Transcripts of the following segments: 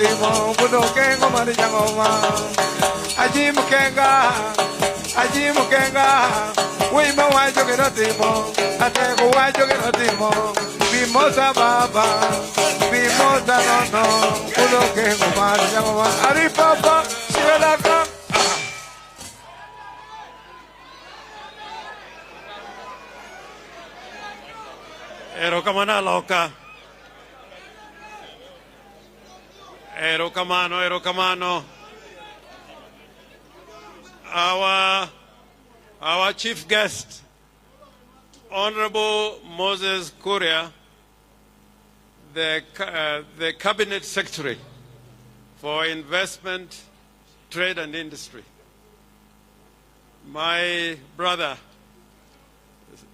timo budokengo marinyangoma aji mukenga wima wajo kero timo atego wajo kero timo bimosa baba bimosa nono budokengo marinyangoma ari papa shiraka. Erokamana loka. Erokamano. Our chief guest, Honorable Moses Kuria, the Cabinet Secretary for Investment, Trade and Industry. My brother,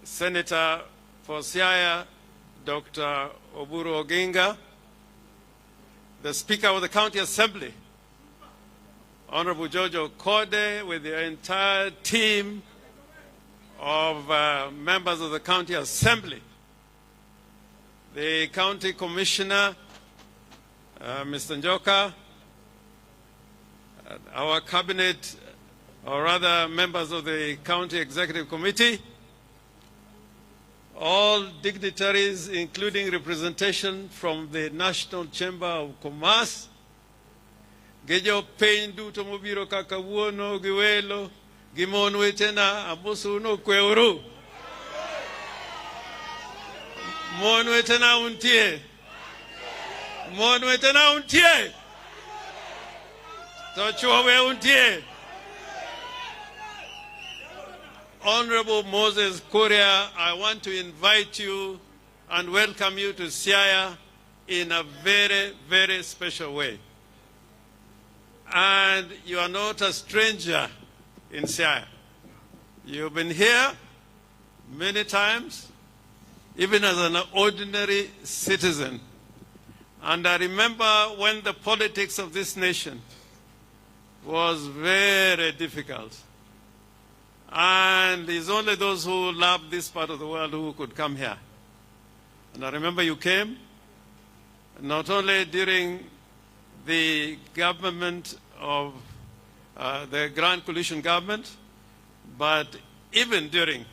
Senator for Siaya, Dr. Oburu Oginga, the Speaker of the County Assembly, Honorable Jojo Kode, with the entire team of members of the County Assembly, the County Commissioner, Mr. Njoka, our Cabinet, or rather members of the County Executive Committee, all dignitaries, including representation from the National Chamber of Commerce, Gejo Pendu Tomobiro Kakawuono, Giwelo, Gimon Wetena, Abusuno Kweuru. Mon Wetena Untie. Mon Wetena Untie. Tochuawe Untie. Honorable Moses Kuria, I want to invite you and welcome you to Siaya in a very, very special way. And you are not a stranger in Siaya. You've been here many times, even as an ordinary citizen. And I remember when the politics of this nation was very difficult. And it's only those who love this part of the world who could come here. And I remember you came, not only during the government of the Grand Coalition government, but even during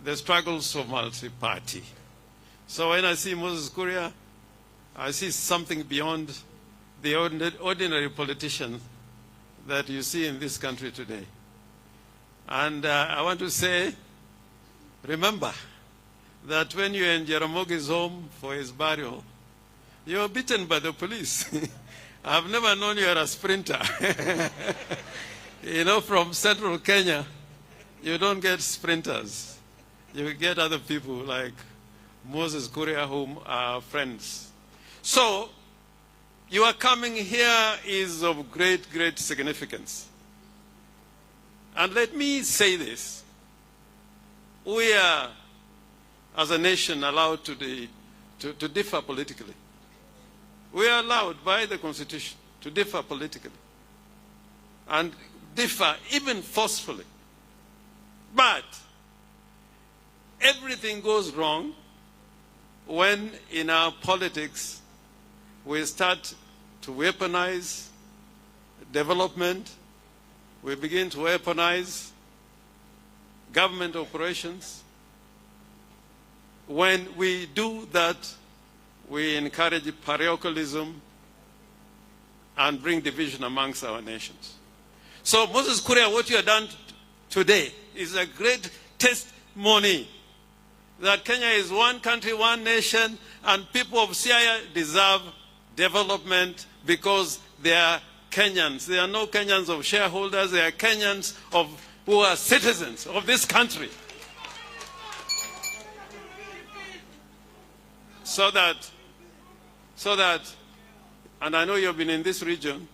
the struggles of multi-party. So when I see Moses Kuria, I see something beyond the ordinary politician that you see in this country today. And I want to say, remember that when you were in Jaramogi's home for his burial, you were beaten by the police. I've never known you are a sprinter. You know, from central Kenya, you don't get sprinters. You get other people like Moses Kuria, whom are friends. So, your coming here is of great, great significance. And let me say this. We are, as a nation, allowed to differ politically. We are allowed by the Constitution to differ politically. And differ even forcefully. But everything goes wrong when in our politics we start to weaponize development. We begin to weaponize government operations. When we do that, we encourage parochialism and bring division amongst our nations. So, Moses Kuria, what you have done today is a great testimony that Kenya is one country, one nation, and people of Siaya deserve development because they are Kenyans. They are no Kenyans of shareholders. They are Kenyans who are citizens of this country. So that, and I know you've been in this region,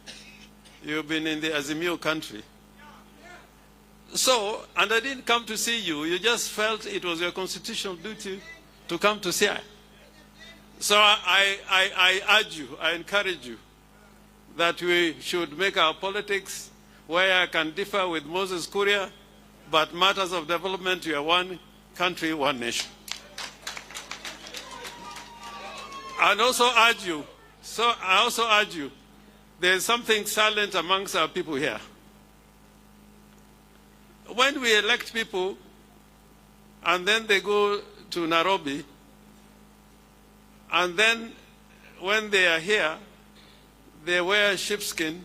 you've been in the Azimio country. So, and I didn't come to see you. You just felt it was your constitutional duty to come to Siaya. So I urge you, I encourage you, that we should make our politics where I can differ with Moses Kuria, but matters of development, you are one country, one nation. And also urge you So I also urge you, there's something silent amongst our people here. When we elect people and then they go to Nairobi, and then when they are here, they wear sheepskin,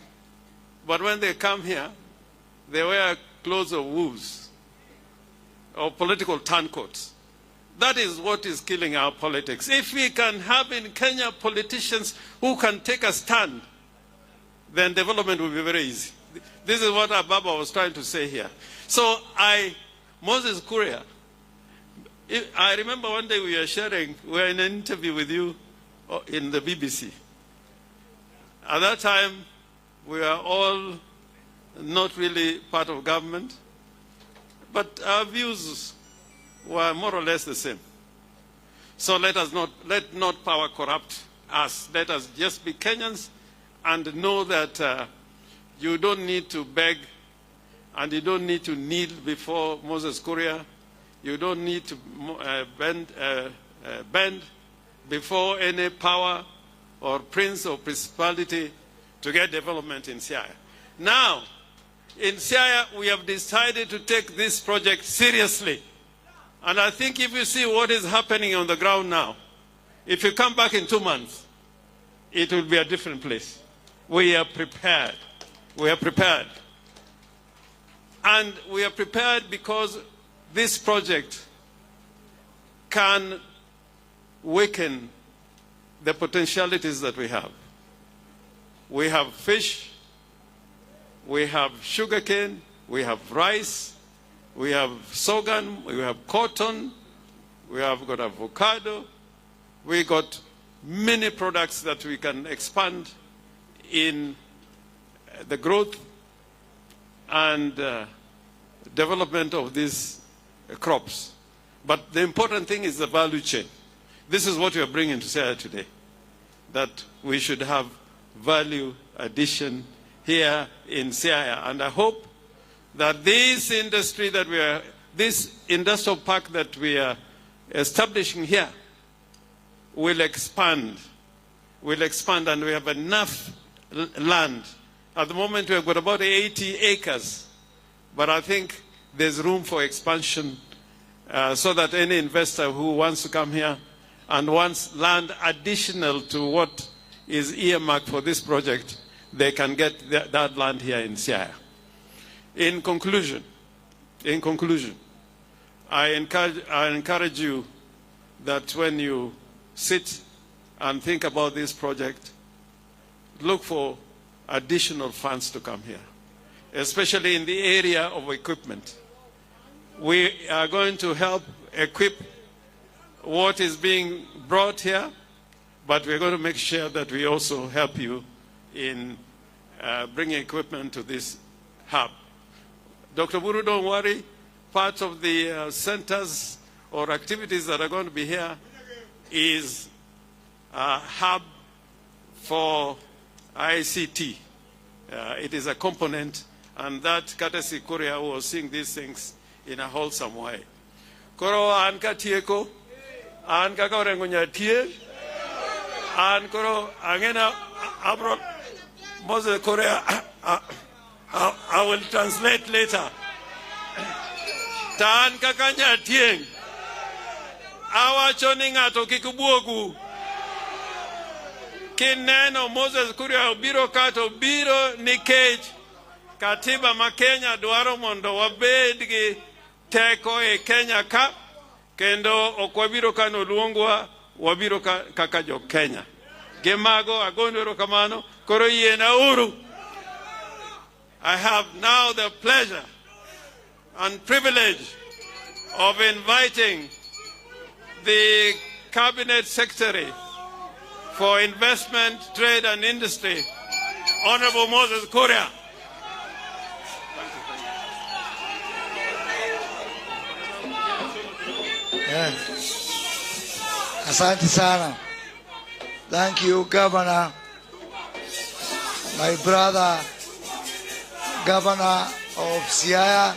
but when they come here, they wear clothes of wolves or political turncoats. That is what is killing our politics. If we can have in Kenya politicians who can take a stand, then development will be very easy. This is what Ababa was trying to say here. So Moses Kuria, I remember one day we were in an interview with you in the BBC. At that time, we were all not really part of government, but our views were more or less the same. So let not power corrupt us. Let us just be Kenyans and know that you don't need to beg and you don't need to kneel before Moses Kuria. You don't need to bend before any power or prince or principality to get development in Siaya. Now, in Siaya, we have decided to take this project seriously. And I think if you see what is happening on the ground now, if you come back in 2 months, it will be a different place. We are prepared. We are prepared. And we are prepared because this project can weaken the potentialities that we have. We have fish, we have sugarcane, we have rice, we have sorghum, we have cotton, we have got avocado, we got many products that we can expand in the growth and development of these crops. But the important thing is the value chain. This is what we are bringing to Siaya today, that we should have value addition here in Siaya. And I hope that this industrial park that we are establishing here will expand, and we have enough land. At the moment, we have got about 80 acres, but I think there's room for expansion so that any investor who wants to come here and wants land additional to what is earmarked for this project, they can get that land here in Siaya. In conclusion, I encourage you that when you sit and think about this project, look for additional funds to come here, especially in the area of equipment. We are going to help equip what is being brought here, but we're going to make sure that we also help you in bringing equipment to this hub. Dr. Buru, don't worry. Part of the centers or activities that are going to be here is a hub for ICT. It is a component, and that courtesy Kuria was seeing these things in a wholesome way. Koro anka tieko, anka Orengo nyatie, and koro angena abro Moses Kuria. I will translate later. Tan kakanya tieng. Awa choninga to kikubuogu. Kineno Moses Kuria obiro kato biro nikech katiba ma Kenya dwaro mondo wabed gi teko e Kenya ka, kendo okwabiro kano luongwa wabiro kaka jo Kenya. Gemago agondo erokamano, koro yiena uru. I have now the pleasure and privilege of inviting the Cabinet Secretary for Investment, Trade and Industry, Honorable Moses Kuria. Asante sana. Thank you, Governor. My brother, Governor of Siaya,